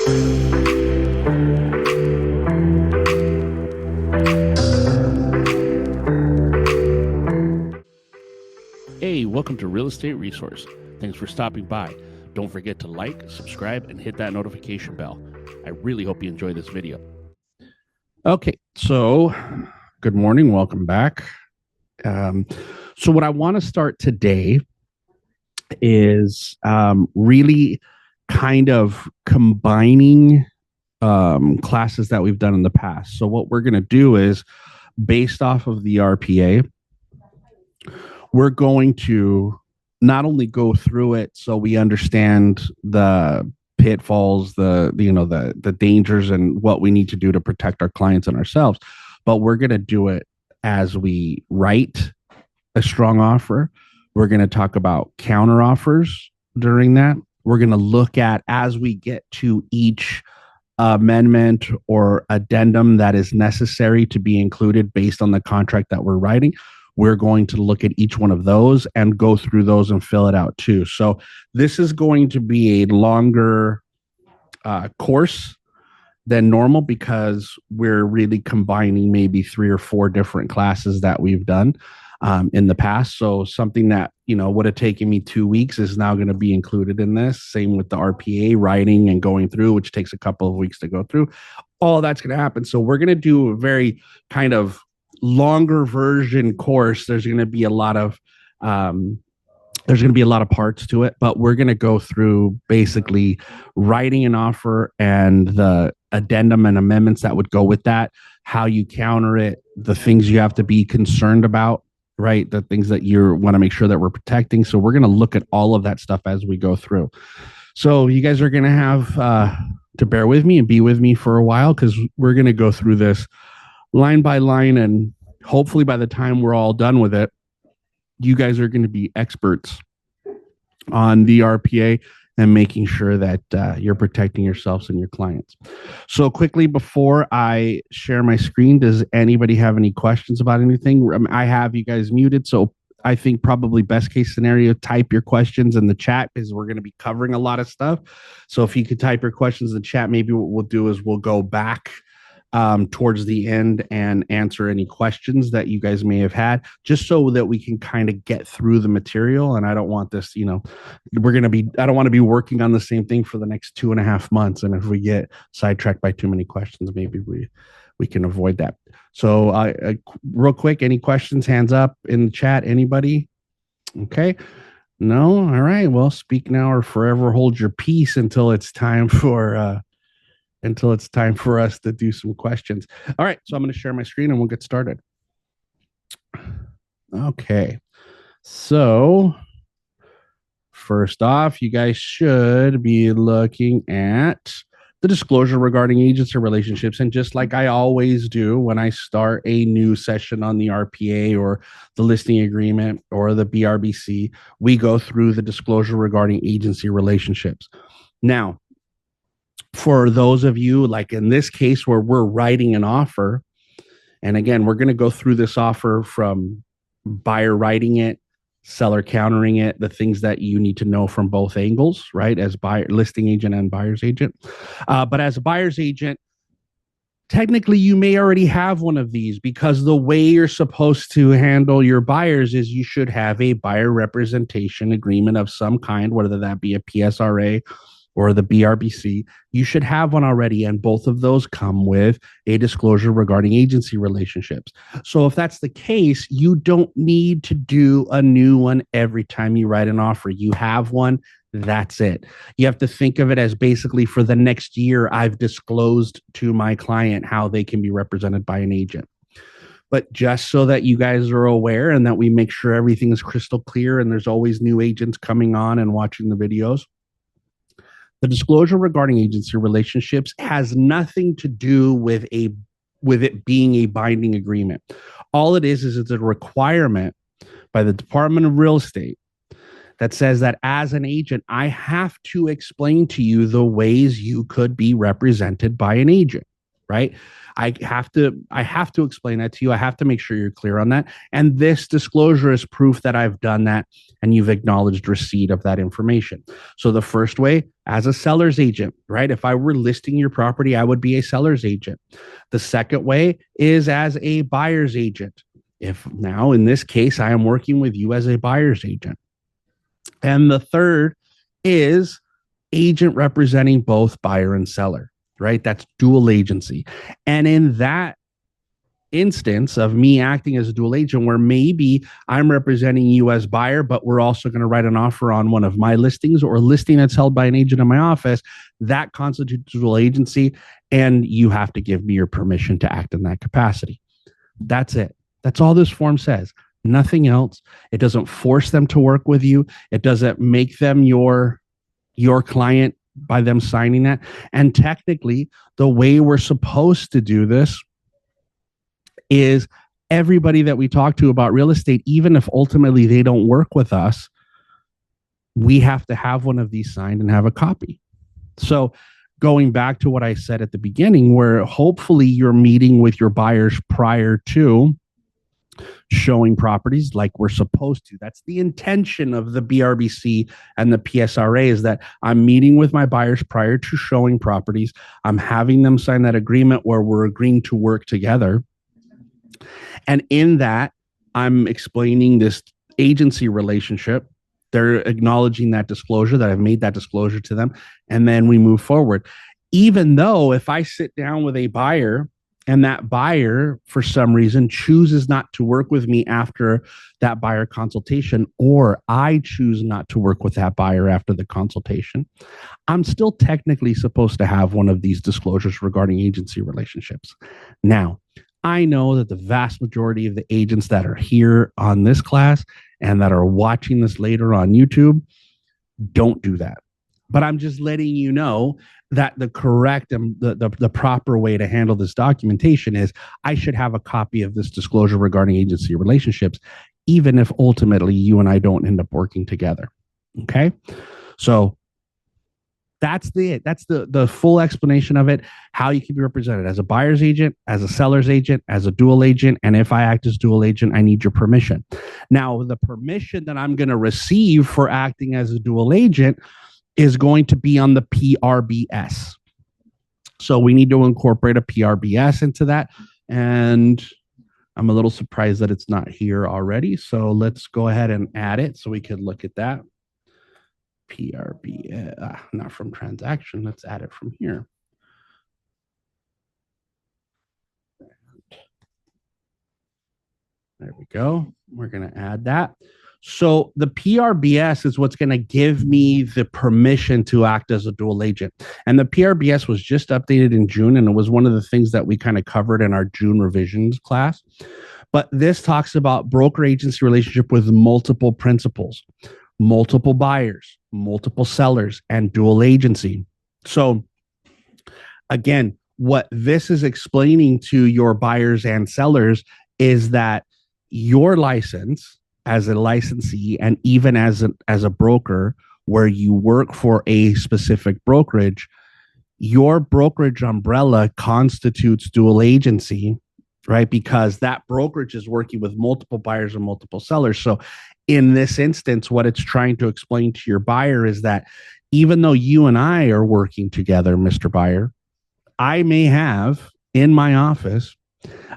Hey, welcome to Real Estate Resource. Thanks for stopping by. Don't forget to like, subscribe, and hit that notification bell. I really hope you enjoy this video. Okay, so good morning. Welcome back. So what I want to start today is really kind of combining classes that we've done in the past. So what we're going to do is, based off of the RPA, we're going to not only go through it so we understand the pitfalls, the dangers, and what we need to do to protect our clients and ourselves, but we're going to do it as we write a strong offer. We're going to talk about counter offers during that. We're going to look at, as we get to each amendment or addendum that is necessary to be included based on the contract that we're writing, we're going to look at each one of those and go through those and fill it out too. So this is going to be a longer course than normal because we're really combining maybe 3 or 4 different classes that we've done in the past. So something that, would have taken me 2 weeks is now going to be included in this. Same with the RPA writing and going through, which takes a couple of weeks to go through. All that's going to happen. So we're going to do a very kind of longer version course. There's going to be a lot of parts to it, but we're going to go through basically writing an offer and the addendum and amendments that would go with that, how you counter it, the things you have to be concerned about, right? The things that you want to make sure that we're protecting. So we're going to look at all of that stuff as we go through. So you guys are going to have to bear with me and be with me for a while, because we're going to go through this line by line, and hopefully by the time we're all done with it, you guys are going to be experts on the RPA and making sure that you're protecting yourselves and your clients. So quickly, before I share my screen, does anybody have any questions about anything? I have you guys muted, so I think probably best case scenario, type your questions in the chat, because we're going to be covering a lot of stuff. So if you could type your questions in the chat, maybe what we'll do is we'll go back towards the end and answer any questions that you guys may have had, just so that we can kind of get through the material. And I don't want this, I don't want to be working on the same thing for the next 2.5 months. And if we get sidetracked by too many questions, maybe we can avoid that. So real quick, any questions, hands up in the chat, anybody? Okay. No. All right. Well, speak now or forever hold your peace until it's time for us to do some questions. All right, so I'm going to share my screen and we'll get started. Okay, so first off, you guys should be looking at the disclosure regarding agents or relationships. And just like I always do when I start a new session on the RPA or the listing agreement or the PRBS, we go through the disclosure regarding agency relationships. Now, for those of you, like in this case where we're writing an offer, and again, we're going to go through this offer from buyer writing it, seller countering it, the things that you need to know from both angles, right? As buyer, listing agent and buyer's agent. But as a buyer's agent, technically you may already have one of these, because the way you're supposed to handle your buyers is you should have a buyer representation agreement of some kind, whether that be a PSRA or the PRBS. You should have one already, and both of those come with a disclosure regarding agency relationships. So if that's the case, you don't need to do a new one every time you write an offer. You have one, that's it. You have to think of it as basically, for the next year, I've disclosed to my client how they can be represented by an agent. But just so that you guys are aware and that we make sure everything is crystal clear, and there's always new agents coming on and watching the videos, the disclosure regarding agency relationships has nothing to do with it being a binding agreement. All it is it's a requirement by the Department of Real Estate that says that as an agent, I have to explain to you the ways you could be represented by an agent. right? I have to explain that to you. I have to make sure you're clear on that. And this disclosure is proof that I've done that and you've acknowledged receipt of that information. So the first way, as a seller's agent, right? If I were listing your property, I would be a seller's agent. The second way is as a buyer's agent. If now in this case, I am working with you as a buyer's agent. And the third is agent representing both buyer and seller, right? That's dual agency. And in that instance of me acting as a dual agent, where maybe I'm representing you as buyer, but we're also going to write an offer on one of my listings or a listing that's held by an agent in my office, that constitutes dual agency. And you have to give me your permission to act in that capacity. That's it. That's all this form says. Nothing else. It doesn't force them to work with you. It doesn't make them your client by them signing that. And technically, the way we're supposed to do this is everybody that we talk to about real estate, even if ultimately they don't work with us, we have to have one of these signed and have a copy. So going back to what I said at the beginning, where hopefully you're meeting with your buyers prior to showing properties like we're supposed to. That's the intention of the BRBC and the PSRA, is that I'm meeting with my buyers prior to showing properties. I'm having them sign that agreement where we're agreeing to work together. And in that, I'm explaining this agency relationship. They're acknowledging that disclosure, that I've made that disclosure to them. And then we move forward. Even though if I sit down with a buyer and that buyer, for some reason, chooses not to work with me after that buyer consultation, or I choose not to work with that buyer after the consultation, I'm still technically supposed to have one of these disclosures regarding agency relationships. Now, I know that the vast majority of the agents that are here on this class and that are watching this later on YouTube don't do that. But I'm just letting you know that the correct and the proper way to handle this documentation is I should have a copy of this disclosure regarding agency relationships, even if ultimately you and I don't end up working together. Okay. So that's the full explanation of it, how you can be represented as a buyer's agent, as a seller's agent, as a dual agent. And if I act as dual agent, I need your permission. Now, the permission that I'm going to receive for acting as a dual agent is going to be on the PRBS. So we need to incorporate a PRBS into that. And I'm a little surprised that it's not here already. So let's go ahead and add it so we could look at that. PRBS, not from transaction. Let's add it from here. There we go. We're going to add that. So the PRBS is what's going to give me the permission to act as a dual agent. And the PRBS was just updated in June, and it was one of the things that we kind of covered in our June revisions class. But this talks about broker agency relationship with multiple principals, multiple buyers, multiple sellers, and dual agency. So again, what this is explaining to your buyers and sellers is that your license as a licensee and even as a broker where you work for a specific brokerage, your brokerage umbrella constitutes dual agency, right? Because that brokerage is working with multiple buyers and multiple sellers. So in this instance, what it's trying to explain to your buyer is that even though you and I are working together, Mr. Buyer, I may have in my office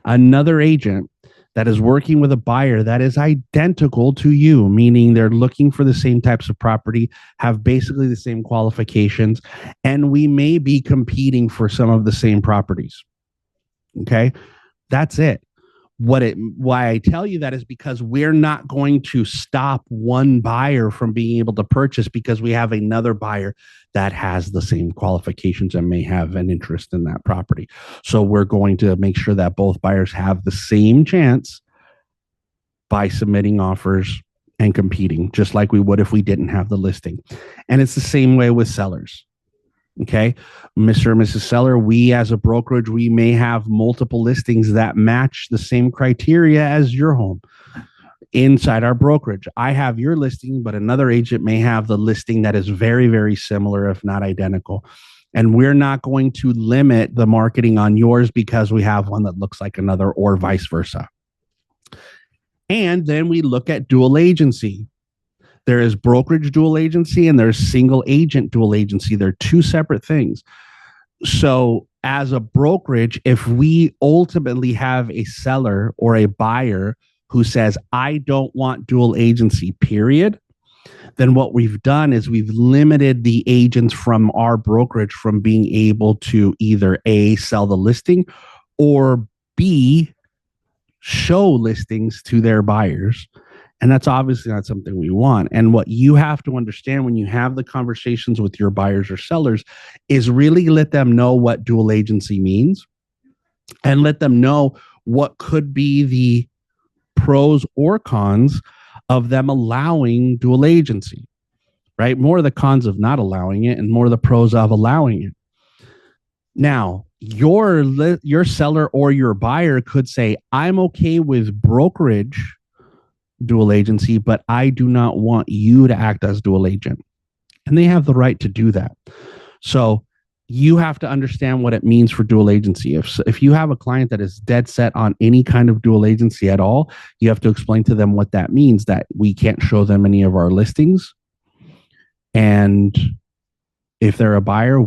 another agent that is working with a buyer that is identical to you, meaning they're looking for the same types of property, have basically the same qualifications, and we may be competing for some of the same properties. Okay, that's it. Why I tell you that is because we're not going to stop one buyer from being able to purchase because we have another buyer that has the same qualifications and may have an interest in that property. So we're going to make sure that both buyers have the same chance by submitting offers and competing, just like we would if we didn't have the listing. And it's the same way with sellers. Okay, Mr. and Mrs. Seller, we as a brokerage, we may have multiple listings that match the same criteria as your home. inside our brokerage. I have your listing, but another agent may have the listing that is very, very similar, if not identical. And we're not going to limit the marketing on yours because we have one that looks like another, or vice versa. And then we look at dual agency. There is brokerage dual agency and there's single agent dual agency. They're two separate things. So as a brokerage, if we ultimately have a seller or a buyer who says, I don't want dual agency, period, then what we've done is we've limited the agents from our brokerage from being able to either A, sell the listing, or B, show listings to their buyers. And that's obviously not something we want. And what you have to understand when you have the conversations with your buyers or sellers is really let them know what dual agency means and let them know what could be the pros or cons of them allowing dual agency, right? More of the cons of not allowing it and more of the pros of allowing it. Now, your seller or your buyer could say, I'm okay with brokerage dual agency, but I do not want you to act as dual agent. And they have the right to do that. So you have to understand what it means for dual agency. If you have a client that is dead set on any kind of dual agency at all, you have to explain to them what that means, that we can't show them any of our listings. And if they're a buyer,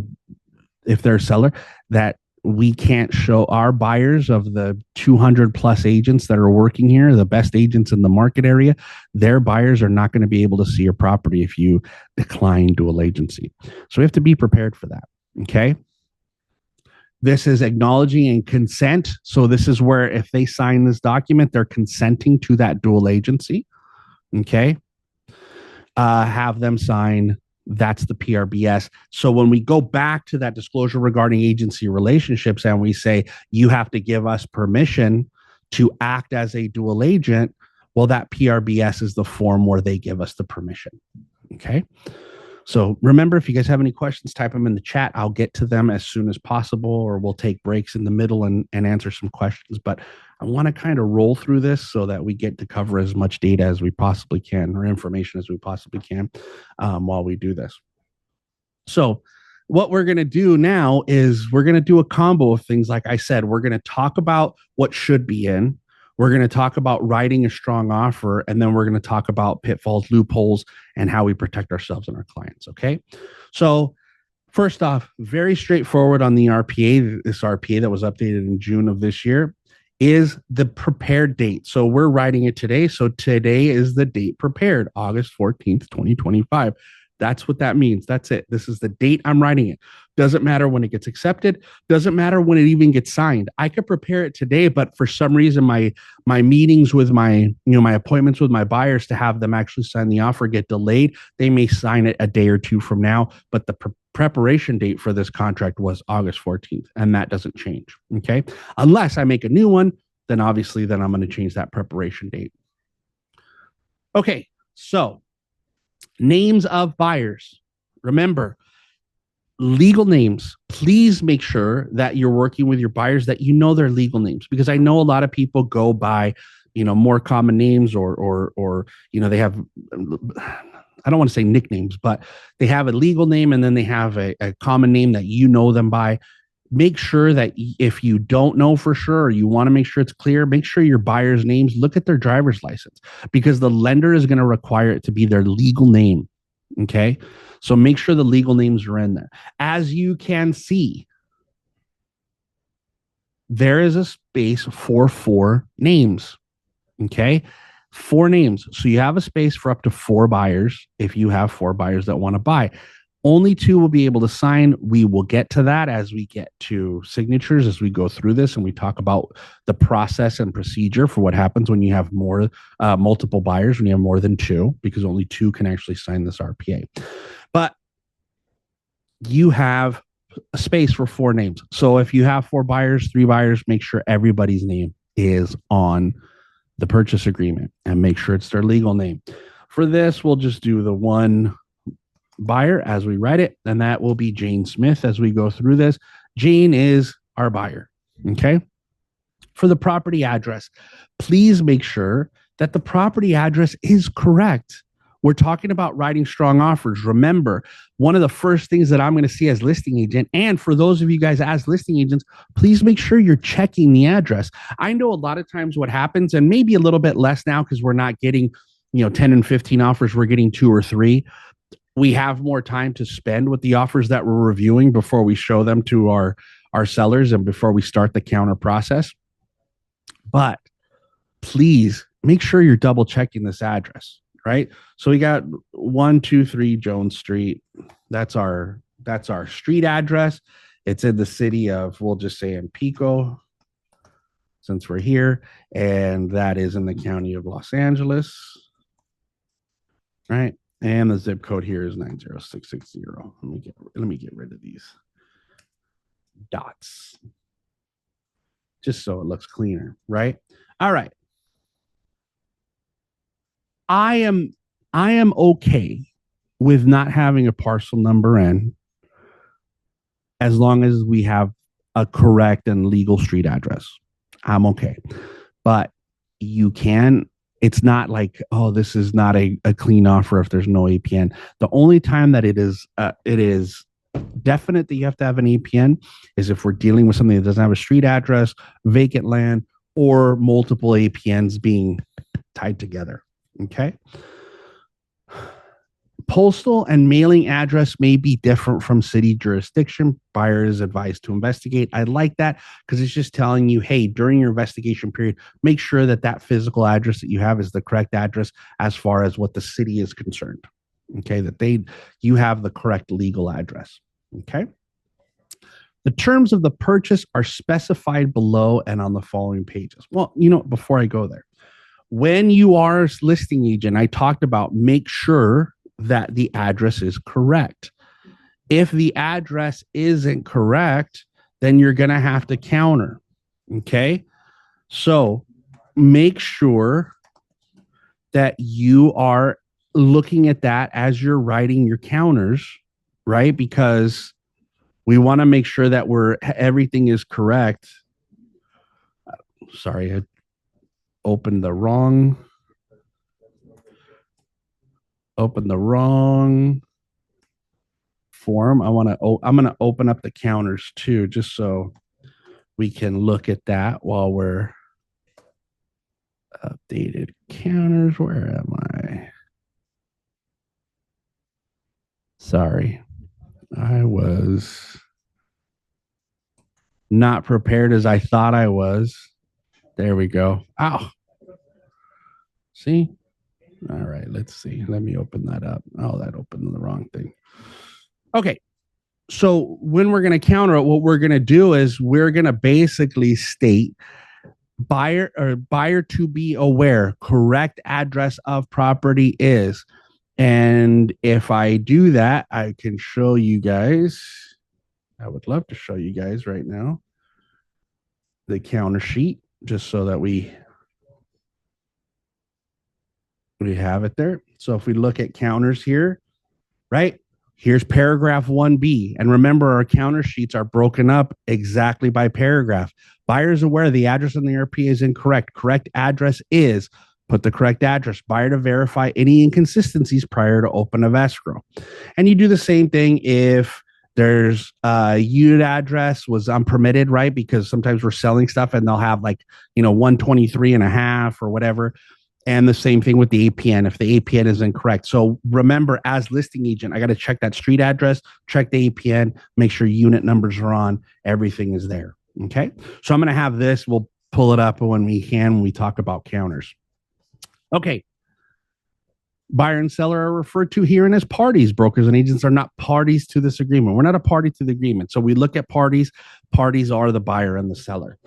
if they're a seller, that we can't show our buyers of the 200 plus agents that are working here, the best agents in the market area, their buyers are not going to be able to see your property if you decline dual agency. So we have to be prepared for that. Okay. This is acknowledging and consent. So this is where if they sign this document, they're consenting to that dual agency. Okay. Have them sign. That's the PRBS. So when we go back to that disclosure regarding agency relationships and we say, you have to give us permission to act as a dual agent, well, that PRBS is the form where they give us the permission. Okay. So remember, if you guys have any questions, type them in the chat. I'll get to them as soon as possible, or we'll take breaks in the middle and answer some questions. But I want to kind of roll through this so that we get to cover as much data as we possibly can, or information as we possibly can, while we do this. So what we're going to do now is we're going to do a combo of things. Like I said, we're going to talk about what should be in. We're going to talk about writing a strong offer, and then we're going to talk about pitfalls, loopholes, and how we protect ourselves and our clients. Okay. So first off, very straightforward on the RPA, this RPA that was updated in June of this year, is the prepared date. So we're writing it today. So today is the date prepared, August 14th, 2025. That's what that means. That's it. This is the date I'm writing it. Doesn't matter when it gets accepted. Doesn't matter when it even gets signed. I could prepare it today, but for some reason, my meetings with my appointments with my buyers to have them actually sign the offer get delayed. They may sign it a day or two from now, but the preparation date for this contract was August 14th, and that doesn't change. Okay, unless I make a new one, then obviously I'm going to change that preparation date. Okay, so names of buyers. Remember, legal names. Please make sure that you're working with your buyers that you know their legal names, because I know a lot of people go by, more common names or they have, I don't want to say nicknames, but they have a legal name and then they have a common name that you know them by. Make sure that if you don't know for sure, or you want to make sure it's clear, make sure your buyer's names, look at their driver's license, because the lender is going to require it to be their legal name. Okay. So make sure the legal names are in there. As you can see, there is a space for 4 names. Okay. 4 names. So you have a space for up to 4 buyers. If you have 4 buyers that want to buy, only 2 will be able to sign. We will get to that as we get to signatures, as we go through this and we talk about the process and procedure for what happens when you have multiple buyers, when you have more than 2, because only 2 can actually sign this RPA. But you have a space for 4 names. So if you have 4 buyers, 3 buyers, make sure everybody's name is on the purchase agreement and make sure it's their legal name. For this, we'll just do the one buyer as we write it, and that will be Jane Smith as we go through this. Jane is our buyer. Okay. For the property address, please make sure that the property address is correct. We're talking about writing strong offers. Remember, one of the first things that I'm going to see as listing agent, and for those of you guys as listing agents, please make sure you're checking the address. I know a lot of times what happens, and maybe a little bit less now because we're not getting, 10 and 15 offers, we're getting 2 or 3. We have more time to spend with the offers that we're reviewing before we show them to our sellers and before we start the counter process. But please make sure you're double checking this address. Right. So we got 123 Jones Street. That's our street address. It's in the city of, we'll just say in Pico, since we're here. And that is in the county of Los Angeles. Right. And the zip code here is 90660. Let me get rid of these dots just so it looks cleaner. Right. All right. I am okay with not having a parcel number in as long as we have a correct and legal street address. I'm okay. But it's not like, oh, this is not a clean offer if there's no APN. The only time that it is definite that you have to have an APN is if we're dealing with something that doesn't have a street address, vacant land, or multiple APNs being tied together. Okay. Postal and mailing address may be different from city jurisdiction. Buyer is advised to investigate. I like that because it's just telling you, hey, during your investigation period, make sure that physical address that you have is the correct address as far as what the city is concerned. Okay, you have the correct legal address. Okay. The terms of the purchase are specified below and on the following pages. Well, before I go there, when you are a listing agent, I talked about make sure that the address is correct. If the address isn't correct, then you're going to have to counter. Okay. So make sure that you are looking at that as you're writing your counters, right? Because we want to make sure that everything is correct. Sorry, I opened the wrong form. I'm going to open up the counters too, just so we can look at that while we're updated counters. Where am I? Sorry, I was not prepared as I thought I was. There we go. Ow. See? All right, let's see. Let me open that up. Oh, that opened the wrong thing. Okay. So when we're going to counter it, what we're going to do is we're going to basically state buyer to be aware, correct address of property is. And if I do that, I can show you guys. I would love to show you guys right now the counter sheet, just so that we have it there. So if we look at counters here, right? Here's paragraph 1B. And remember, our counter sheets are broken up exactly by paragraph. Buyers aware the address on the RPA is incorrect. Correct address is, put the correct address. Buyer to verify any inconsistencies prior to open of escrow. And you do the same thing if there's a unit address was unpermitted, right? Because sometimes we're selling stuff and they'll have 123 and a half or whatever. And the same thing with the APN if the APN is incorrect. So remember, as listing agent, I got to check that street address, check the APN, make sure unit numbers are on, everything is there. Okay. So I'm going to have this. We'll pull it up when we talk about counters. Okay. Buyer and seller are referred to herein as parties. Brokers and agents are not parties to this agreement. We're not a party to the agreement. So we look at parties. Parties are the buyer and the seller.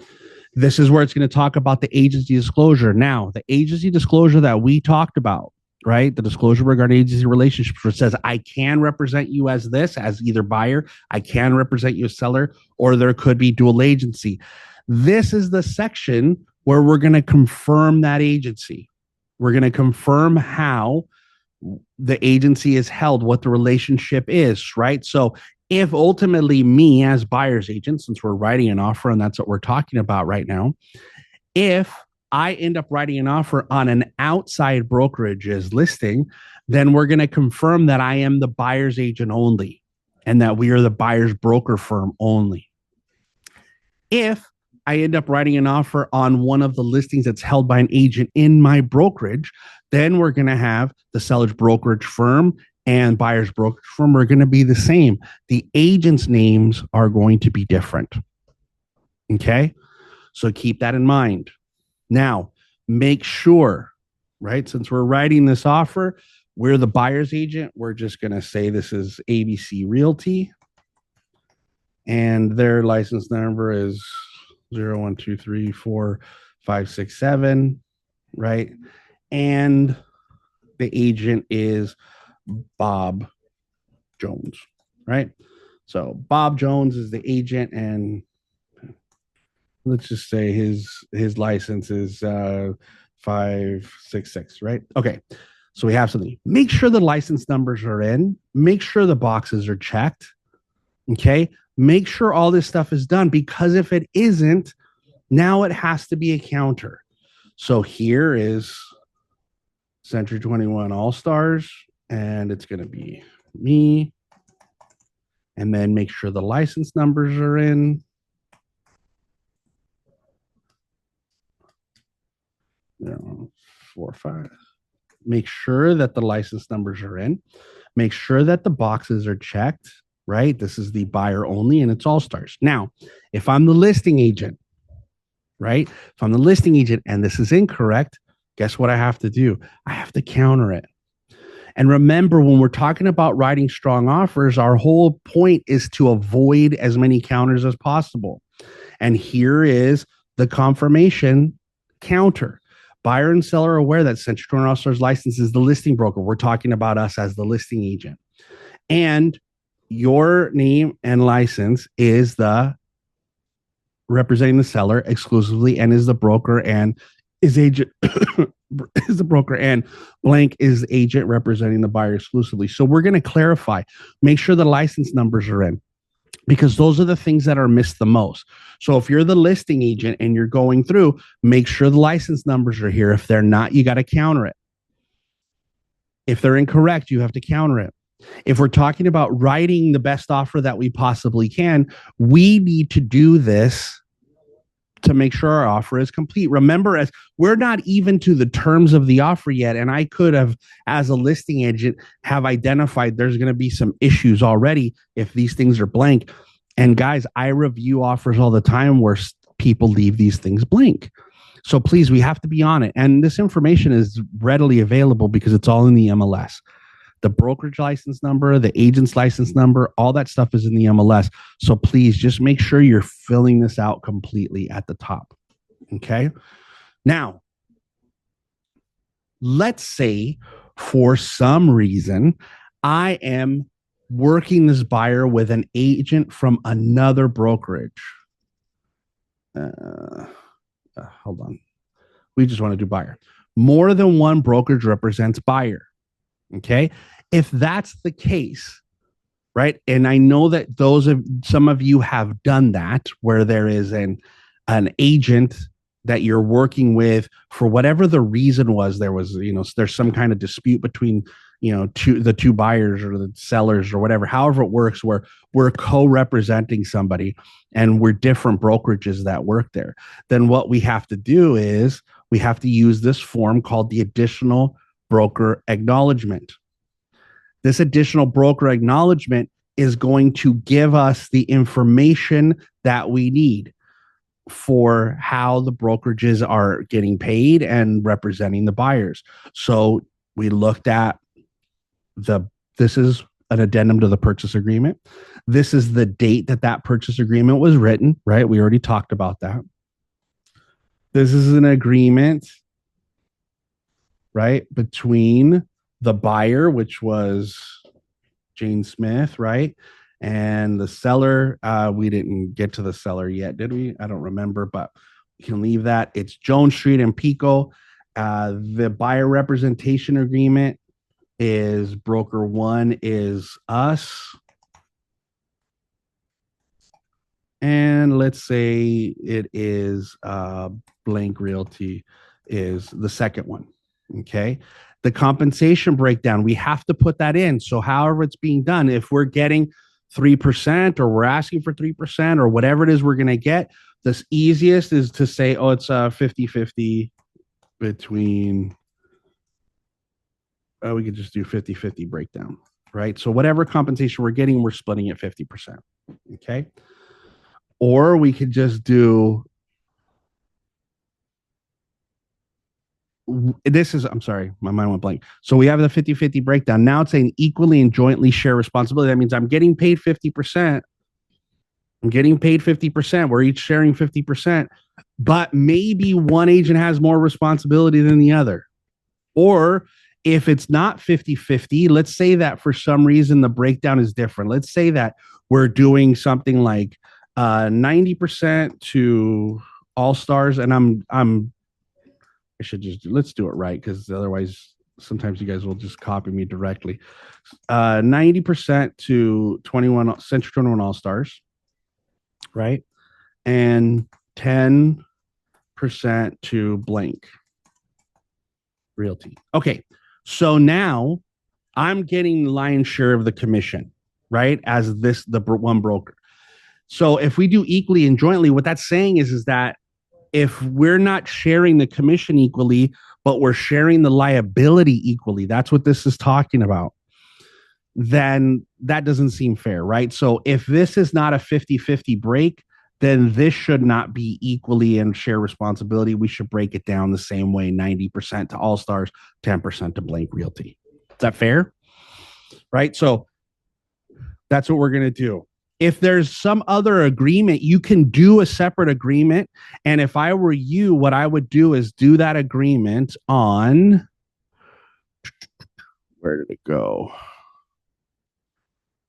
This is where it's going to talk about the agency disclosure. Now, the agency disclosure that we talked about, right? The disclosure regarding agency relationships, which says, I can represent you as this, as either buyer, I can represent you as seller, or there could be dual agency. This is the section where we're going to confirm that agency. We're going to confirm how the agency is held, what the relationship is, right? So if ultimately me as buyer's agent, since we're writing an offer and that's what we're talking about right now, if I end up writing an offer on an outside brokerage's listing, then we're going to confirm that I am the buyer's agent only and that we are the buyer's broker firm only. If I end up writing an offer on one of the listings that's held by an agent in my brokerage, then we're going to have the seller's brokerage firm and buyer's brokerage firm are going to be the same. The agent's names are going to be different. Okay. So keep that in mind. Now, make sure, right? Since we're writing this offer, we're the buyer's agent. We're just going to say this is ABC Realty. And their license number is 01234567, right? And the agent is Bob Jones, right? So Bob Jones is the agent, and let's just say his license is 566, right? Okay. So we have something. Make sure the license numbers are in. Make sure the boxes are checked. Okay. Make sure all this stuff is done, because if it isn't, now it has to be a counter. So here is Century 21 All Stars, and it's going to be me. And then make sure the license numbers are in. 45. Make sure that the license numbers are in. Make sure that the boxes are checked, right? This is the buyer only, and it's All Stars. Now, if I'm the listing agent, right? If I'm the listing agent and this is incorrect, guess what I have to do? I have to counter it. And remember, when we're talking about writing strong offers, our whole point is to avoid as many counters as possible. And here is the confirmation counter. Buyer and seller are aware that Century 21 All Stars license is the listing broker. We're talking about us as the listing agent. And your name and license is the representing the seller exclusively and is the broker and is agent is the broker, and blank is agent representing the buyer exclusively. So we're going to clarify, make sure the license numbers are in, because those are the things that are missed the most. So if you're the listing agent and you're going through, make sure the license numbers are here. If they're not, you got to counter it. If they're incorrect, you have to counter it. If we're talking about writing the best offer that we possibly can, we need to do this to make sure our offer is complete. Remember, as we're not even to the terms of the offer yet, and I could have, as a listing agent, have identified there's going to be some issues already if these things are blank. And guys, I review offers all the time where people leave these things blank. So please, we have to be on it. And this information is readily available because it's all in the MLS. The brokerage license number, the agent's license number, all that stuff is in the MLS. So please just make sure you're filling this out completely at the top. Okay. Now, let's say for some reason, I am working this buyer with an agent from another brokerage. Hold on. We just want to do buyer. More than one brokerage represents buyer. Okay. If that's the case, right? And I know that some of you have done that, where there is an agent that you're working with for whatever the reason was. There's some kind of dispute between, the two buyers or the sellers or whatever, however it works, where we're co-representing somebody and we're different brokerages that work there. Then what we have to do is we have to use this form called the additional broker acknowledgement. This additional broker acknowledgement is going to give us the information that we need for how the brokerages are getting paid and representing the buyers. So we looked at this is an addendum to the purchase agreement. This is the date that purchase agreement was written, right? We already talked about that. This is an agreement, right, between the buyer, which was Jane Smith, right? And the seller, we didn't get to the seller yet, did we? I don't remember, but we can leave that. It's Jones Street and Pico. The buyer representation agreement is broker one is us. And let's say it is blank realty is the second one. Okay. The compensation breakdown, we have to put that in. So, however it's being done, if we're getting 3% or we're asking for 3% or whatever it is we're going to get, the easiest is to say, oh, it's a 50-50 between, we could just do 50-50 breakdown, right? So, whatever compensation we're getting, we're splitting it 50%. Okay. Or we could just do this is, I'm sorry, my mind went blank. So we have the 50-50 breakdown. Now it's saying equally and jointly share responsibility. That means I'm getting paid 50%. I'm getting paid 50%. We're each sharing 50%, but maybe one agent has more responsibility than the other. Or if it's not 50-50, let's say that for some reason the breakdown is different. Let's say that we're doing something like 90% to all stars, and I should just let's do it right, because otherwise sometimes you guys will just copy me directly. 90% to 21 Century 21 All Stars, right? And 10% to blank realty. Okay. So now I'm getting the lion's share of the commission, right? As the one broker. So if we do equally and jointly, what that's saying is that if we're not sharing the commission equally, but we're sharing the liability equally, that's what this is talking about, then that doesn't seem fair, right? So if this is not a 50-50 break, then this should not be equally and share responsibility. We should break it down the same way, 90% to all stars, 10% to blank realty. Is that fair? Right? So that's what we're going to do. If there's some other agreement, you can do a separate agreement. And if I were you, what I would do is do that agreement on, where did it go?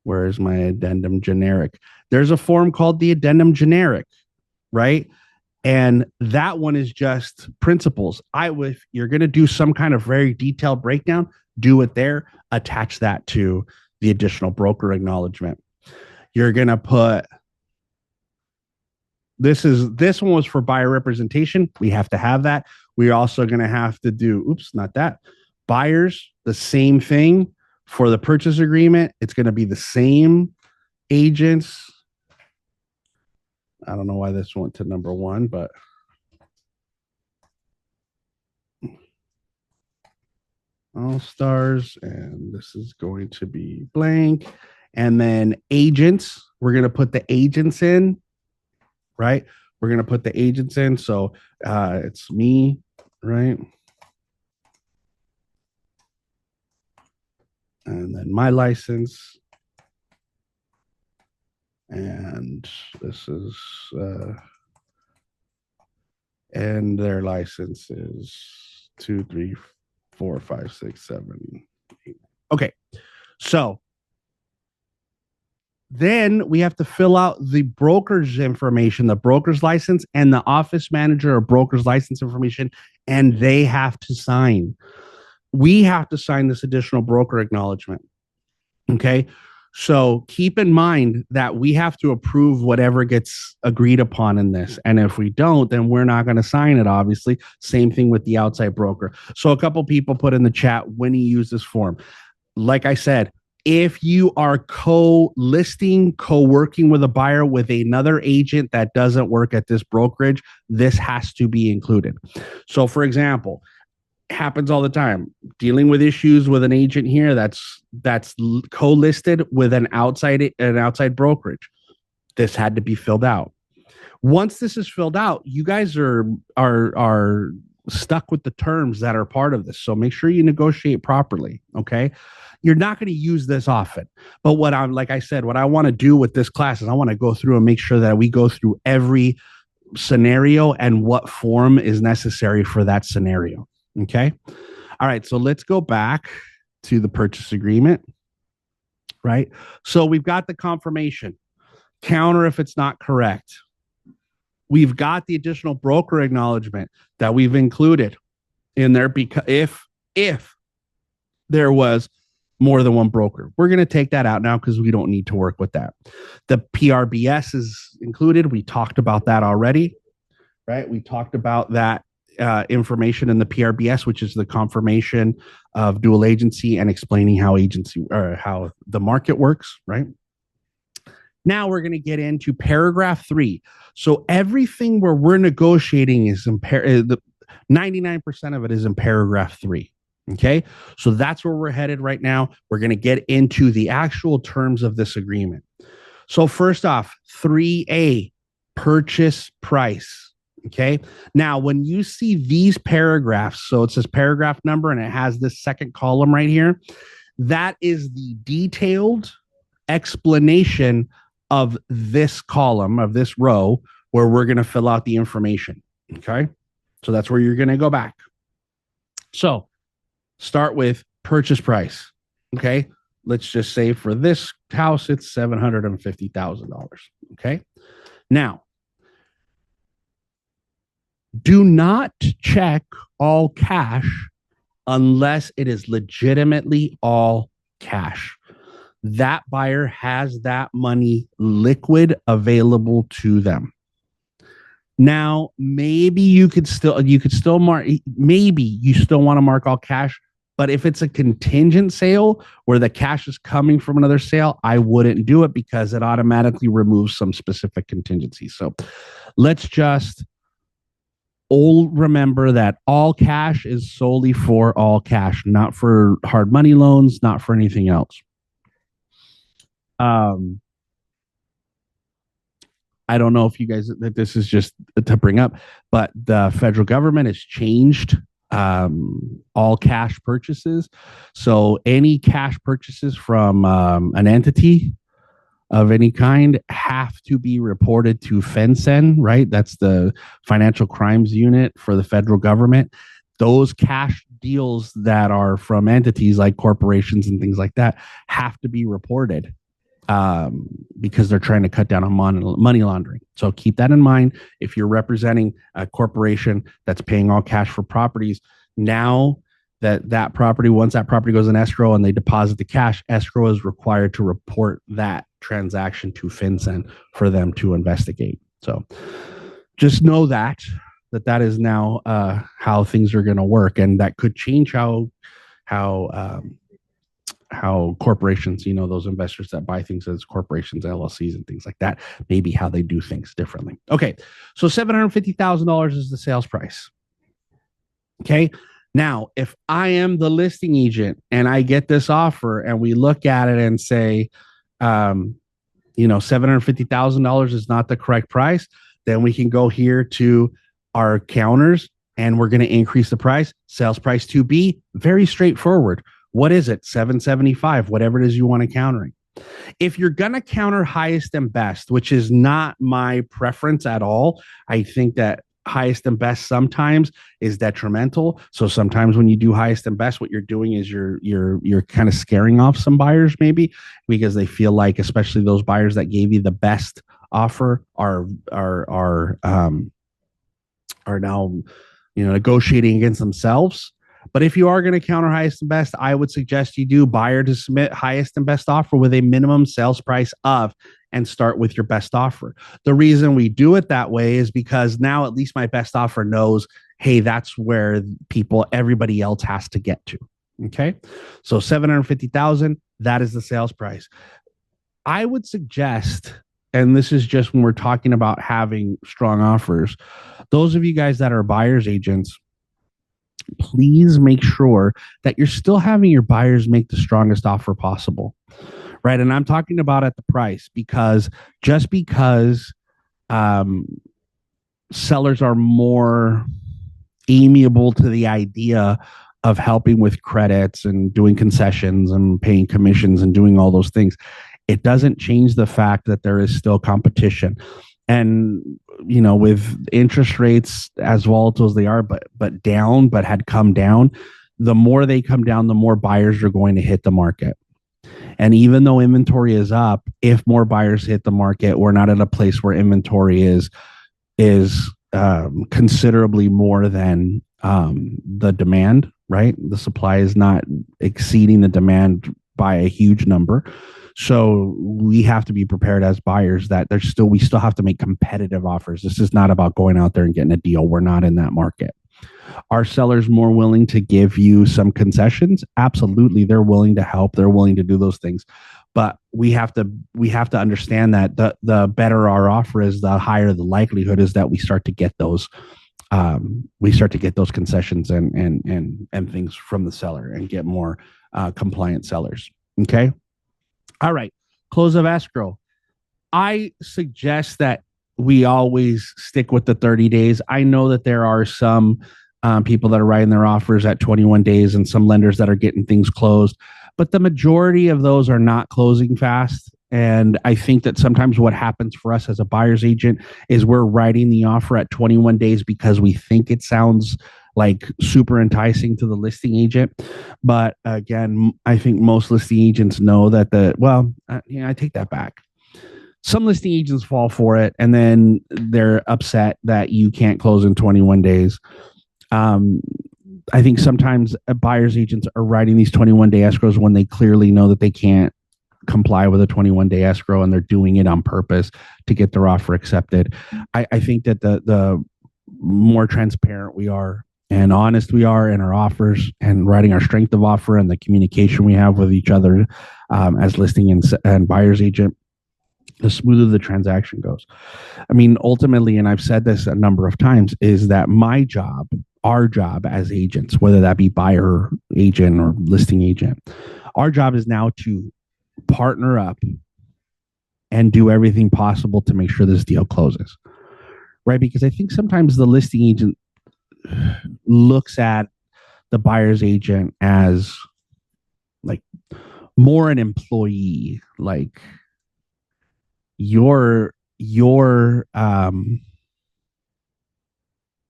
Where is my addendum generic? There's a form called the addendum generic, right? And that one is just principles. If you're going to do some kind of very detailed breakdown, do it there, attach that to the additional broker acknowledgement. You're going to put, this one was for buyer representation. We have to have that. We're also going to have to do, not that. Buyers, the same thing for the purchase agreement. It's going to be the same agents. I don't know why this went to number 1, but all stars, and this is going to be blank. And then agents, we're going to put the agents in, right? We're going to put the agents in. So it's me, right? And then my license. And this is, and their license is 2, 3, 4, 5, 6, 7, 8. Okay. So then we have to fill out the broker's information, the broker's license, and the office manager or broker's license information, and they have to sign. We have to sign this additional broker acknowledgement. Okay. So keep in mind that we have to approve whatever gets agreed upon in this. And if we don't, then we're not going to sign it, obviously. Same thing with the outside broker. So a couple people put in the chat, when you use this form. Like I said, if you are co-listing, co-working with a buyer with another agent that doesn't work at this brokerage, this has to be included. So for example, happens all the time, dealing with issues with an agent here that's co-listed with an outside brokerage. This had to be filled out. Once this is filled out, you guys are stuck with the terms that are part of this. So make sure you negotiate properly. Okay. You're not going to use this often, but what I want to do with this class is I want to go through and make sure that we go through every scenario and what form is necessary for that scenario. Okay. All right. So let's go back to the purchase agreement, right? So we've got the confirmation, counter if it's not correct. We've got the additional broker acknowledgement that we've included in there, because if there was more than one broker. We're going to take that out now because we don't need to work with that. The PRBS is included. We talked about that already, right? We talked about that information in the PRBS, which is the confirmation of dual agency and explaining how agency or how the market works, right? Now we're going to get into paragraph 3. So everything where we're negotiating is in 99% of it is in paragraph 3. Okay, so that's where we're headed right now. We're going to get into the actual terms of this agreement. So first off, 3A, purchase price. Okay, now when you see these paragraphs, so it says paragraph number and it has this second column right here, that is the detailed explanation of this column, of this row, where we're going to fill out the information. Okay, so that's where you're going to go back. So start with purchase price. Okay, let's just say for this house, it's $750,000. Okay, now do not check all cash unless it is legitimately all cash. That buyer has that money liquid available to them. Now, maybe you could still mark, maybe you still want to mark all cash, but if it's a contingent sale where the cash is coming from another sale, I wouldn't do it because it automatically removes some specific contingencies. So let's just all remember that all cash is solely for all cash, not for hard money loans, not for anything else. I don't know if you guys, that this is just to bring up, but the federal government has changed all cash purchases. So any cash purchases from an entity of any kind have to be reported to FinCEN, right? That's the Financial Crimes Unit for the federal government. Those cash deals that are from entities like corporations and things like that have to be reported because they're trying to cut down on money laundering. So keep that in mind. If you're representing a corporation that's paying all cash for properties, now that property, once that property goes in escrow and they deposit the cash, escrow is required to report that transaction to FinCEN for them to investigate. So just know that is now how things are going to work, and that could change how corporations, those investors that buy things as corporations, LLCs, and things like that, maybe how they do things differently. Okay, so $750,000 is the sales price. Okay, now if I am the listing agent and I get this offer and we look at it and say, $750,000 is not the correct price, then we can go here to our counters and we're going to increase the price. Sales price 2B, very straightforward. What is it? $775, whatever it is you want to countering. If you're going to counter highest and best, which is not my preference at all, I think that highest and best sometimes is detrimental. So sometimes when you do highest and best, what you're doing is you're kind of scaring off some buyers maybe because they feel like, especially those buyers that gave you the best offer are now negotiating against themselves. But if you are going to counter highest and best, I would suggest you do buyer to submit highest and best offer with a minimum sales price of, and start with your best offer. The reason we do it that way is because now at least my best offer knows, hey, that's where everybody else has to get to. Okay. So 750,000, that is the sales price. I would suggest, and this is just when we're talking about having strong offers, those of you guys that are buyer's agents, please make sure that you're still having your buyers make the strongest offer possible, right? And I'm talking about at the price, because just because sellers are more amiable to the idea of helping with credits and doing concessions and paying commissions and doing all those things, it doesn't change the fact that there is still competition. And with interest rates as volatile as they are, but had come down, the more they come down, the more buyers are going to hit the market. And even though inventory is up, if more buyers hit the market, we're not at a place where inventory is considerably more than the demand, right? The supply is not exceeding the demand by a huge number. So we have to be prepared as buyers that we still have to make competitive offers. This is not about going out there and getting a deal. We're not in that market. Are sellers more willing to give you some concessions? Absolutely. They're willing to help. They're willing to do those things. But we have to understand that the better our offer is, the higher the likelihood is that we start to get those concessions and things from the seller and get more compliant sellers. Okay. All right. Close of escrow. I suggest that we always stick with the 30 days. I know that there are some people that are writing their offers at 21 days and some lenders that are getting things closed, but the majority of those are not closing fast. And I think that sometimes what happens for us as a buyer's agent is we're writing the offer at 21 days because we think it sounds like super enticing to the listing agent. But again, I think most listing agents know that I take that back. Some listing agents fall for it and then they're upset that you can't close in 21 days. I think sometimes buyer's agents are writing these 21-day escrows when they clearly know that they can't comply with a 21-day escrow and they're doing it on purpose to get their offer accepted. I think that the more transparent we are and honest we are in our offers and writing our strength of offer and the communication we have with each other as listing and buyer's agent, the smoother the transaction goes. I mean, ultimately, and I've said this a number of times, is that our job as agents, whether that be buyer agent or listing agent, our job is now to partner up and do everything possible to make sure this deal closes, right? Because I think sometimes the listing agent looks at the buyer's agent as like more an employee, like you're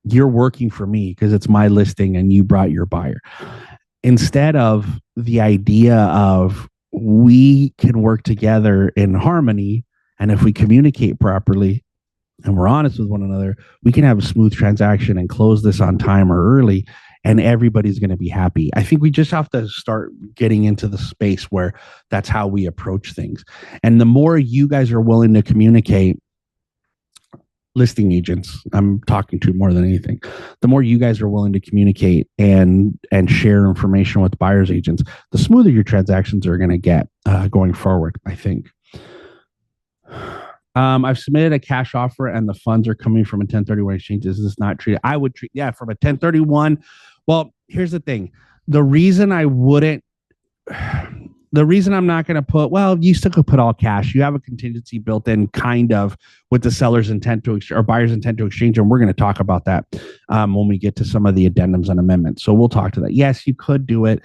working for me because it's my listing and you brought your buyer, instead of the idea of we can work together in harmony. And if we communicate properly and we're honest with one another, we can have a smooth transaction and close this on time or early, and everybody's going to be happy. I think we just have to start getting into the space where that's how we approach things. And the more you guys are willing to communicate, listing agents, I'm talking to more than anything, the more you guys are willing to communicate and share information with buyer's agents, the smoother your transactions are going to get going forward, I think. I've submitted a cash offer and the funds are coming from a 1031 exchange. Is this not treated? I would treat, from a 1031. Well, here's the thing. The reason I'm not going to put, you still could put all cash. You have a contingency built in kind of with the seller's intent to or buyer's intent to exchange. And we're going to talk about that when we get to some of the addendums and amendments. So we'll talk to that. Yes, you could do it.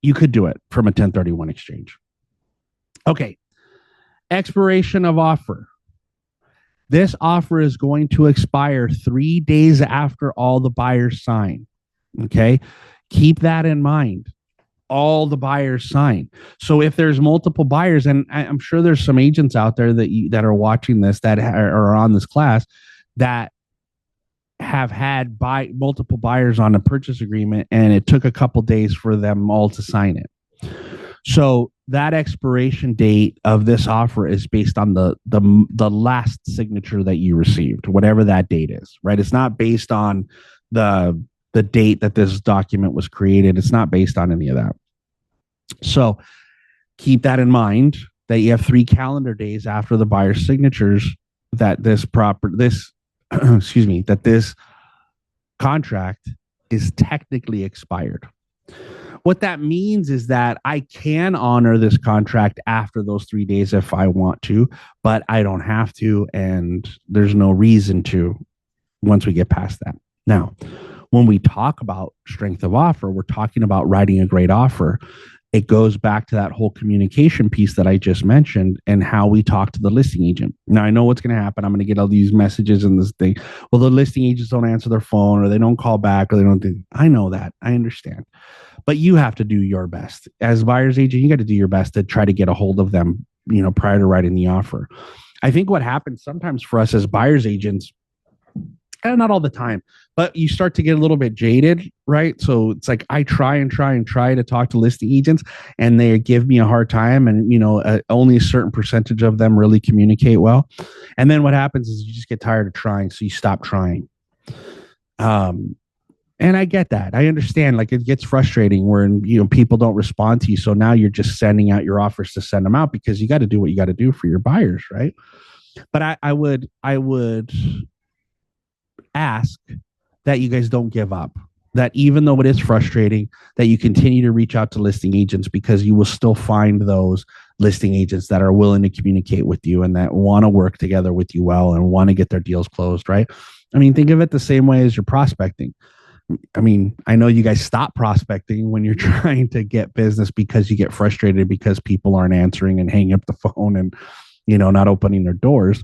You could do it from a 1031 exchange. Okay. Expiration of offer. This offer is going to expire 3 days after all the buyers sign. Okay. Keep that in mind. All the buyers sign. So if there's multiple buyers, and I'm sure there's some agents out there that are watching this that are on this class that have had multiple buyers on a purchase agreement, and it took a couple days for them all to sign it. So that expiration date of this offer is based on the last signature that you received, whatever that date is, right? It's not based on the date that this document was created. It's not based on any of that. So keep that in mind, that you have 3 calendar days after the buyer's signatures that this contract is technically expired. What that means is that I can honor this contract after those 3 days if I want to, but I don't have to, and there's no reason to once we get past that. Now, when we talk about strength of offer, we're talking about writing a great offer. It goes back to that whole communication piece that I just mentioned and how we talk to the listing agent. Now, I know what's going to happen. I'm going to get all these messages and this thing. Well, the listing agents don't answer their phone, or they don't call back, or they don't do. I know that. I understand. But you have to do your best. As a buyer's agent, you got to do your best to try to get a hold of them, prior to writing the offer. I think what happens sometimes for us as buyer's agents not all the time, but you start to get a little bit jaded, right? So it's like I try to talk to listing agents, and they give me a hard time, and only a certain percentage of them really communicate well. And then what happens is you just get tired of trying, so you stop trying. And I get that. I understand. Like, it gets frustrating when people don't respond to you. So now you're just sending out your offers to send them out because you got to do what you got to do for your buyers, right? But I would ask that you guys don't give up. That even though it is frustrating, that you continue to reach out to listing agents, because you will still find those listing agents that are willing to communicate with you and that want to work together with you well and want to get their deals closed, right? I mean, think of it the same way as you're prospecting. I mean, I know you guys stop prospecting when you're trying to get business because you get frustrated because people aren't answering and hanging up the phone and, not opening their doors.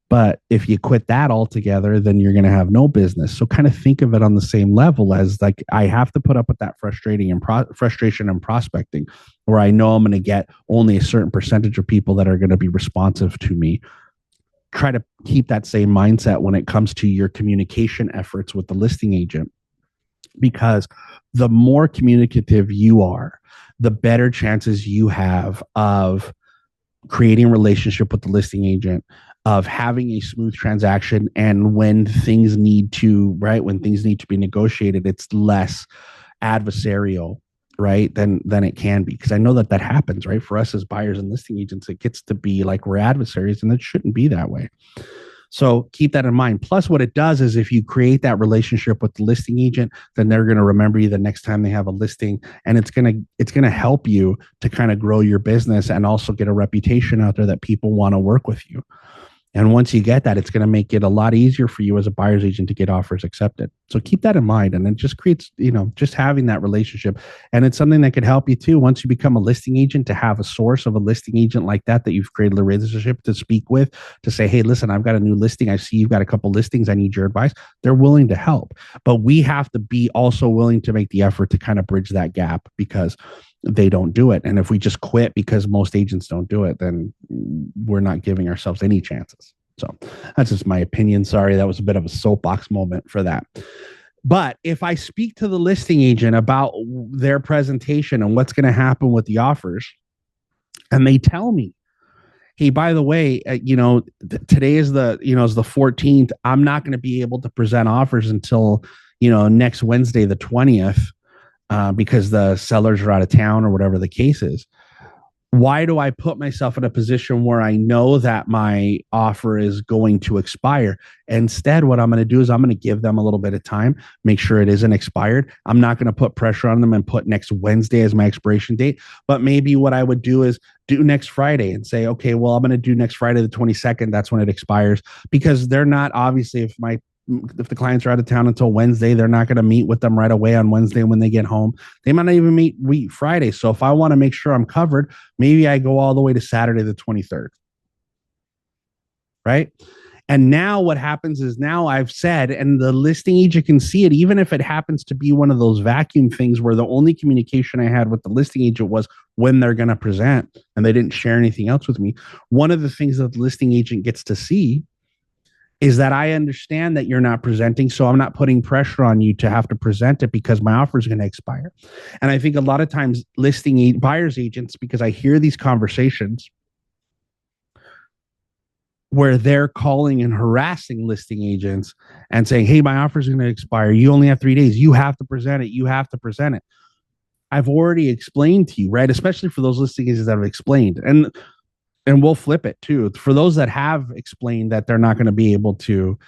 But if you quit that altogether, then you're going to have no business. So kind of think of it on the same level as, like, I have to put up with that frustration and prospecting, where I know I'm going to get only a certain percentage of people that are going to be responsive to me. Try to keep that same mindset when it comes to your communication efforts with the listing agent, because the more communicative you are, the better chances you have of creating a relationship with the listing agent, of having a smooth transaction. And when things need to be negotiated, it's less adversarial, right, than it can be. Because I know that happens, right? For us as buyers and listing agents, it gets to be like we're adversaries, and it shouldn't be that way. So keep that in mind. Plus, what it does is, if you create that relationship with the listing agent, then they're going to remember you the next time they have a listing, and it's going to help you to kind of grow your business and also get a reputation out there that people want to work with you. And once you get that, it's going to make it a lot easier for you as a buyer's agent to get offers accepted. So keep that in mind. And it just creates, just having that relationship. And it's something that could help you too, once you become a listing agent, to have a source of a listing agent like that you've created a relationship to speak with, to say, hey, listen, I've got a new listing. I see you've got a couple listings. I need your advice. They're willing to help. But we have to be also willing to make the effort to kind of bridge that gap, because they don't do it. And if we just quit because most agents don't do it, then we're not giving ourselves any chances. So that's just my opinion. Sorry, that was a bit of a soapbox moment for that. But if I speak to the listing agent about their presentation and what's going to happen with the offers, and they tell me, hey, by the way, today is the 14th. I'm not going to be able to present offers until, next Wednesday, the 20th. Because the sellers are out of town or whatever the case is. Why do I put myself in a position where I know that my offer is going to expire? Instead, what I'm going to do is I'm going to give them a little bit of time, make sure it isn't expired. I'm not going to put pressure on them and put next Wednesday as my expiration date. But maybe what I would do is do next Friday and say, okay, well, I'm going to do next Friday, the 22nd. That's when it expires, because they're not, obviously, if the clients are out of town until Wednesday, they're not going to meet with them right away on Wednesday when they get home. They might not even meet Friday. So if I want to make sure I'm covered, maybe I go all the way to Saturday, the 23rd. Right. And now what happens is, now I've said, and the listing agent can see it, even if it happens to be one of those vacuum things where the only communication I had with the listing agent was when they're going to present, and they didn't share anything else with me. One of the things that the listing agent gets to see is that I understand that you're not presenting, so I'm not putting pressure on you to have to present it because my offer is going to expire. And I think a lot of times buyer's agents, because I hear these conversations where they're calling and harassing listing agents and saying, hey, my offer is going to expire. You only have 3 days. You have to present it. You have to present it. I've already explained to you, right? Especially for those listing agents that have explained. And we'll flip it too. For those that have explained that they're not going to be able to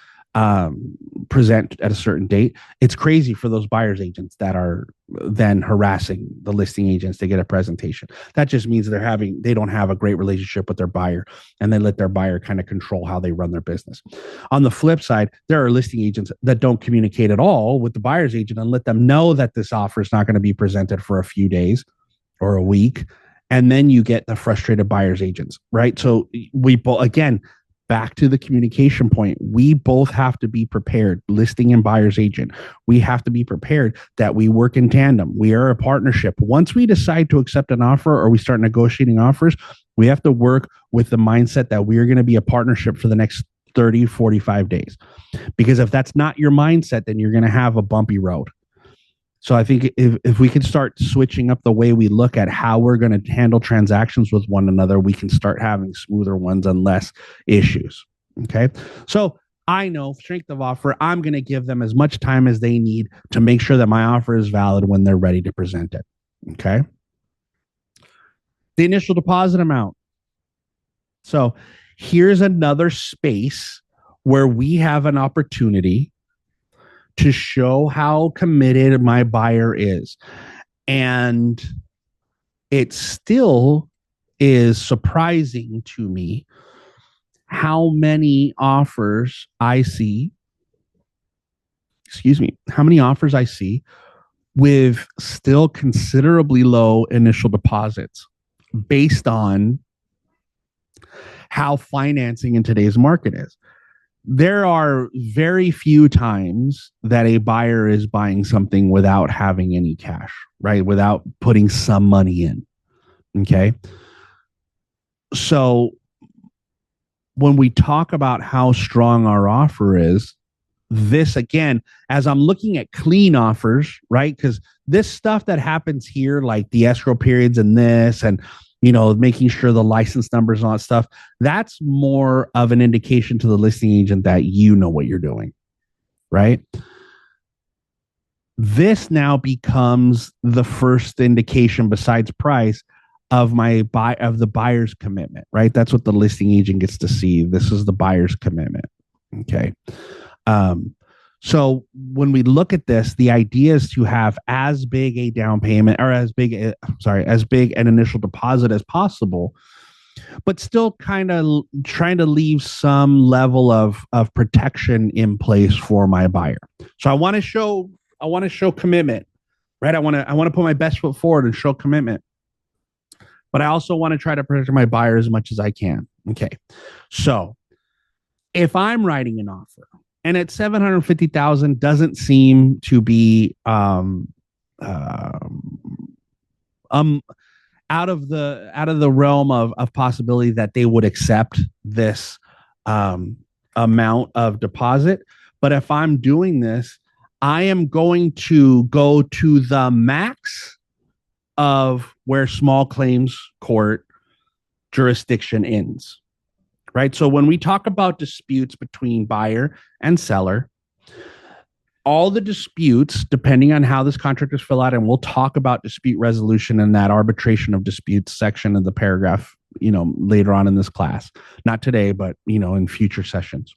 present at a certain date, it's crazy for those buyer's agents that are then harassing the listing agents to get a presentation. That just means they don't have a great relationship with their buyer, and they let their buyer kind of control how they run their business. On the flip side, there are listing agents that don't communicate at all with the buyer's agent and let them know that this offer is not going to be presented for a few days or a week. And then you get the frustrated buyer's agents, right? So we both, again, back to the communication point, we both have to be prepared, listing and buyer's agent. We have to be prepared that we work in tandem. We are a partnership. Once we decide to accept an offer or we start negotiating offers, we have to work with the mindset that we are going to be a partnership for the next 30, 45 days. Because if that's not your mindset, then you're going to have a bumpy road. So I think if we can start switching up the way we look at how we're going to handle transactions with one another, we can start having smoother ones and less issues. Okay. So I know strength of offer, I'm going to give them as much time as they need to make sure that my offer is valid when they're ready to present it. Okay. The initial deposit amount. So here's another space where we have an opportunity to show how committed my buyer is. And it still is surprising to me how many offers I see, with still considerably low initial deposits based on how financing in today's market is. There are very few times that a buyer is buying something without having any cash, right? Without putting some money in. Okay. So when we talk about how strong our offer is, this again, as I'm looking at clean offers, right? Because this stuff that happens here, like the escrow periods and this, and making sure the license numbers and all that stuff, that's more of an indication to the listing agent that you know what you're doing, right? This now becomes the first indication besides price of the buyer's commitment, right? That's what the listing agent gets to see. This is the buyer's commitment. Okay. So when we look at this, the idea is to have as big a down payment or as big an initial deposit as possible, but still kind of trying to leave some level of protection in place for my buyer. So I want to show commitment, right? I want to put my best foot forward and show commitment, but I also want to try to protect my buyer as much as I can. Okay. So if I'm writing an offer, and at $750,000 doesn't seem to be out of the realm of possibility that they would accept this amount of deposit. But if I'm doing this, I am going to go to the max of where small claims court jurisdiction ends. Right. So when we talk about disputes between buyer and seller, all the disputes, depending on how this contract is filled out, and we'll talk about dispute resolution in that arbitration of disputes section of the paragraph, later on in this class, not today, but, in future sessions.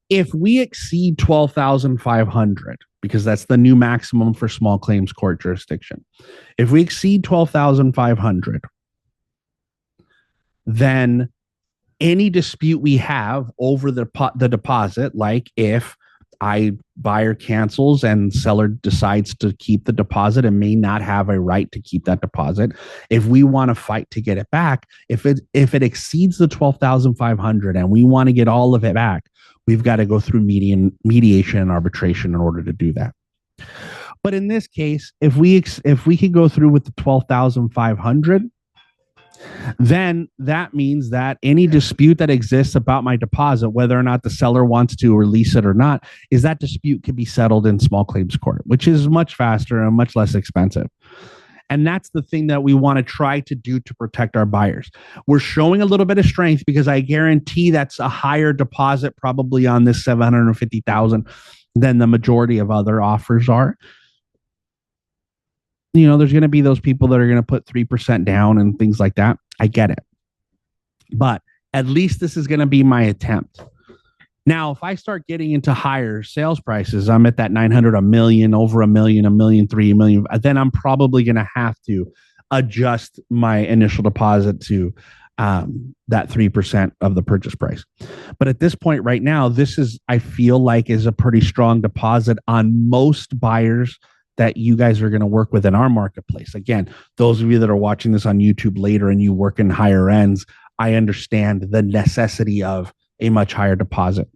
If we exceed 12,500, because that's the new maximum for small claims court jurisdiction, if we exceed 12,500, then any dispute we have over the deposit, like if buyer cancels and seller decides to keep the deposit and may not have a right to keep that deposit, if we want to fight to get it back, if it exceeds the 12,500 and we want to get all of it back, we've got to go through mediation and arbitration in order to do that. But in this case, if we could go through with the 12,500, then that means that any dispute that exists about my deposit, whether or not the seller wants to release it or not, is that dispute can be settled in small claims court, which is much faster and much less expensive. And that's the thing that we want to try to do to protect our buyers. We're showing a little bit of strength because I guarantee that's a higher deposit probably on this $750,000 than the majority of other offers are. There's going to be those people that are going to put 3% down and things like that. I get it. But at least this is going to be my attempt. Now, if I start getting into higher sales prices, I'm at that 900, a million, over a million, $1.3 million, $1 million, then I'm probably going to have to adjust my initial deposit to that 3% of the purchase price. But at this point right now, I feel like is a pretty strong deposit on most buyers that you guys are going to work with in our marketplace. Again, those of you that are watching this on YouTube later and you work in higher ends, I understand the necessity of a much higher deposit,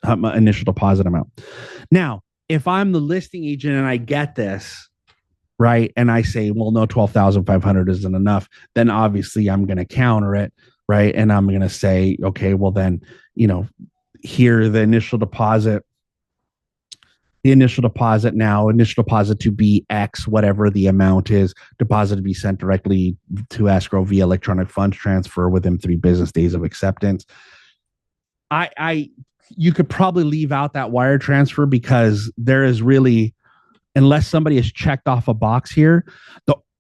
initial deposit amount. Now, if I'm the listing agent and I get this, right, and I say, well, no, 12,500 isn't enough, then obviously I'm going to counter it right? And I'm going to say, okay, well then, here the initial deposit now, initial deposit to be X, whatever the amount is, deposit to be sent directly to escrow via electronic funds transfer within 3 business days of acceptance. You could probably leave out that wire transfer because there is really, unless somebody has checked off a box here,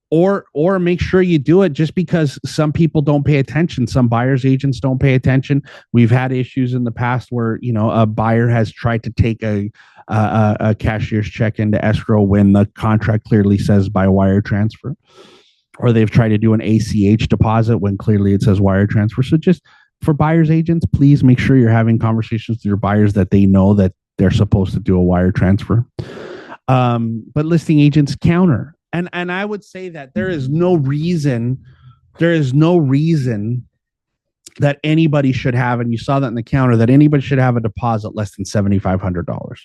or make sure you do it, just because some people don't pay attention. Some buyers agents don't pay attention. We've had issues in the past where, a buyer has tried to take a cashier's check into escrow when the contract clearly says by wire transfer, or they've tried to do an ACH deposit when clearly it says wire transfer. So just for buyers agents, please make sure you're having conversations with your buyers that they know that they're supposed to do a wire transfer. But listing agents counter. And I would say that there is no reason that anybody should have, and you saw that in the counter, that anybody should have a deposit less than $7,500.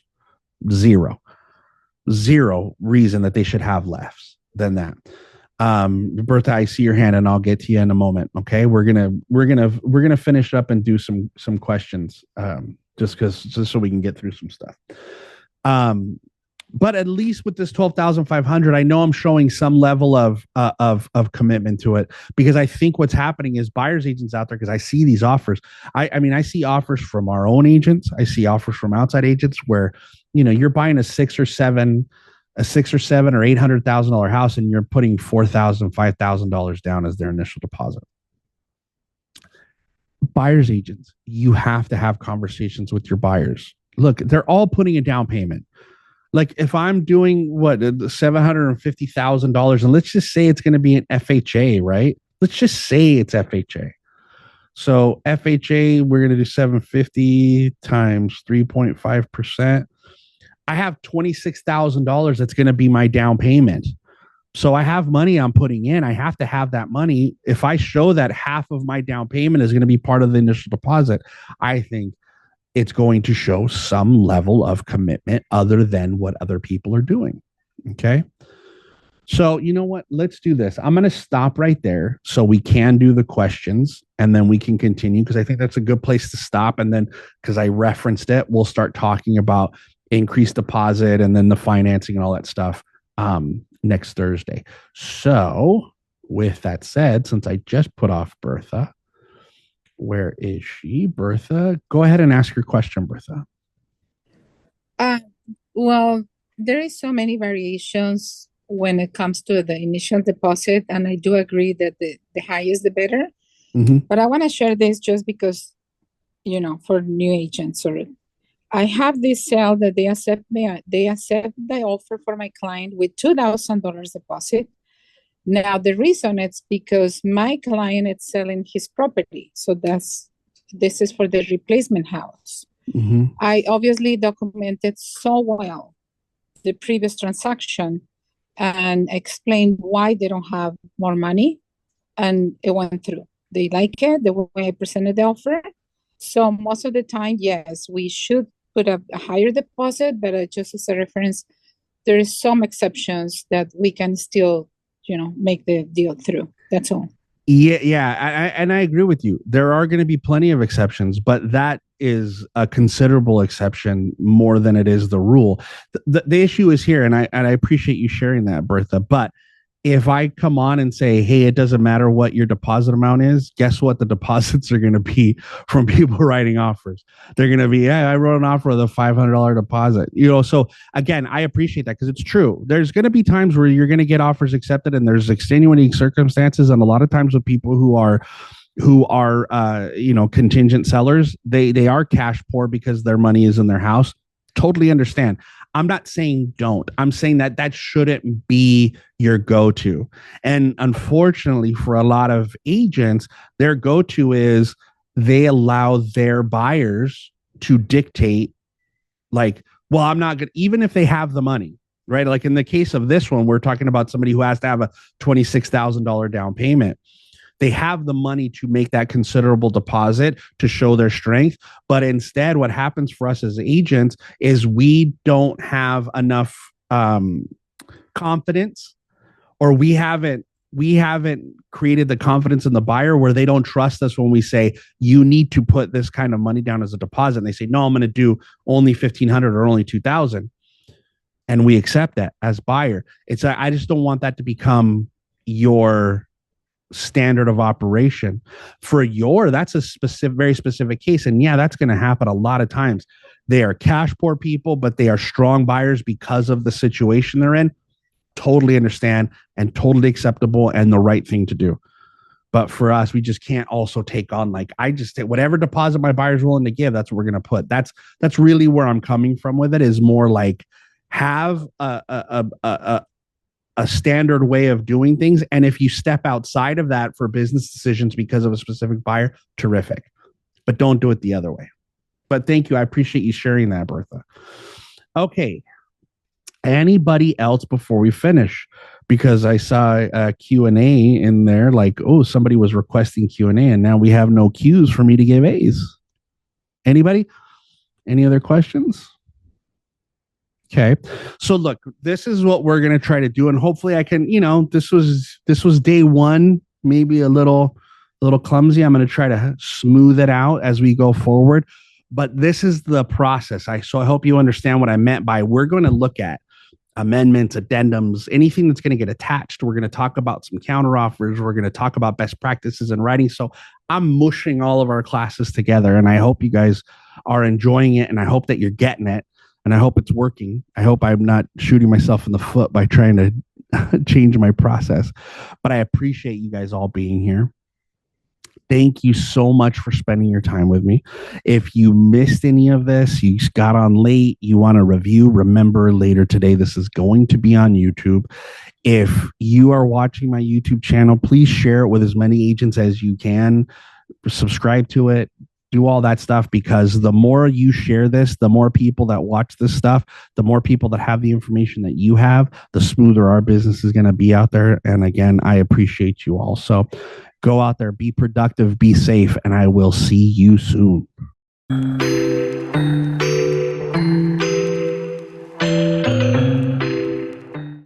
Zero reason that they should have less than that. Bertha, I see your hand, and I'll get to you in a moment. Okay, we're gonna finish up and do some questions, just so we can get through some stuff. But at least with this 12,500, I know I'm showing some level of commitment to it, because I think what's happening is buyers agents out there, because I see these offers. I mean, I see offers from our own agents. I see offers from outside agents where, you're buying a six or seven or $800,000 house, and you're putting $4,000, $5,000 down as their initial deposit. Buyers agents, you have to have conversations with your buyers. Look, they're all putting a down payment. Like if I'm doing $750,000, and let's just say it's going to be an FHA, right? Let's just say it's FHA. So FHA, we're going to do 750 times 3.5%. I have $26,000 that's going to be my down payment. So I have money I'm putting in. I have to have that money. If I show that half of my down payment is going to be part of the initial deposit, I think it's going to show some level of commitment other than what other people are doing. Okay. So you know what? Let's do this. I'm going to stop right there so we can do the questions, and then we can continue, because I think that's a good place to stop. And then, because I referenced it, we'll start talking about increased deposit and then the financing and all that stuff next Thursday. So with that said, since I just put off Bertha, where is she? Bertha, go ahead and ask your question, Bertha. Well, there is so many variations when it comes to the initial deposit, and I do agree that the higher the better. Mm-hmm. But I want to share this just because, for new agents, or I have this sale that they accept the offer for my client with $2,000 deposit. Now, the reason it's because my client is selling his property. So this is for the replacement house. Mm-hmm. I obviously documented so well the previous transaction and explained why they don't have more money. And it went through. They like it, the way I presented the offer. So most of the time, yes, we should put a higher deposit, but just as a reference, there is some exceptions that we can still make the deal through. That's all. Yeah. I agree with you. There are going to be plenty of exceptions, but that is a considerable exception more than it is the rule. The issue is here, and I appreciate you sharing that, Bertha. But if I come on and say, hey, it doesn't matter what your deposit amount is, guess what? The deposits are going to be from people writing offers. They're going to be, I wrote an offer with a $500 deposit. So again, I appreciate that, because it's true. There's going to be times where you're going to get offers accepted, and there's extenuating circumstances. And a lot of times with people who are contingent sellers, they are cash poor because their money is in their house. Totally understand. I'm not saying don't. I'm saying that shouldn't be your go-to. And unfortunately, for a lot of agents, their go-to is they allow their buyers to dictate, like, well, I'm not going to, even if they have the money, right? Like in the case of this one, we're talking about somebody who has to have a $26,000 down payment. They have the money to make that considerable deposit to show their strength. But instead, what happens for us as agents is we don't have enough confidence, or we haven't we haven't created the confidence in the buyer where they don't trust us when we say, you need to put this kind of money down as a deposit. And they say, no, I'm going to do only 1,500 or only 2,000. And we accept that as buyer. I just don't want that to become your standard of operation. That's a very specific case. And yeah, that's going to happen a lot of times. They are cash poor people, but they are strong buyers because of the situation they're in. Totally understand and totally acceptable and the right thing to do. But for us, we just can't also take on, like, I just take whatever deposit my buyer's willing to give, that's what we're going to put. That's really where I'm coming from with it, is more like have a standard way of doing things. And if you step outside of that for business decisions because of a specific buyer, terrific. But don't do it the other way. But thank you. I appreciate you sharing that, Bertha. Okay. Anybody else before we finish? Because I saw a Q&A in there, like, oh, somebody was requesting Q&A, and now we have no Q's for me to give A's. Anybody? Any other questions? Okay. So look, this is what we're going to try to do. And hopefully I can, this was day one, maybe a little clumsy. I'm going to try to smooth it out as we go forward. But this is the process. So I hope you understand what I meant by, we're going to look at amendments, addendums, anything that's going to get attached. We're going to talk about some counteroffers. We're going to talk about best practices in writing. So I'm mushing all of our classes together, and I hope you guys are enjoying it, and I hope that you're getting it, and I hope it's working. I hope I'm not shooting myself in the foot by trying to change my process. But I appreciate you guys all being here. Thank you so much for spending your time with me. If you missed any of this, you got on late, you want to review, remember later today, this is going to be on YouTube. If you are watching my YouTube channel, please share it with as many agents as you can. Subscribe to it. Do all that stuff, because the more you share this, the more people that watch this stuff, the more people that have the information that you have, the smoother our business is going to be out there. And again, I appreciate you all. So go out there, be productive, be safe, and I will see you soon.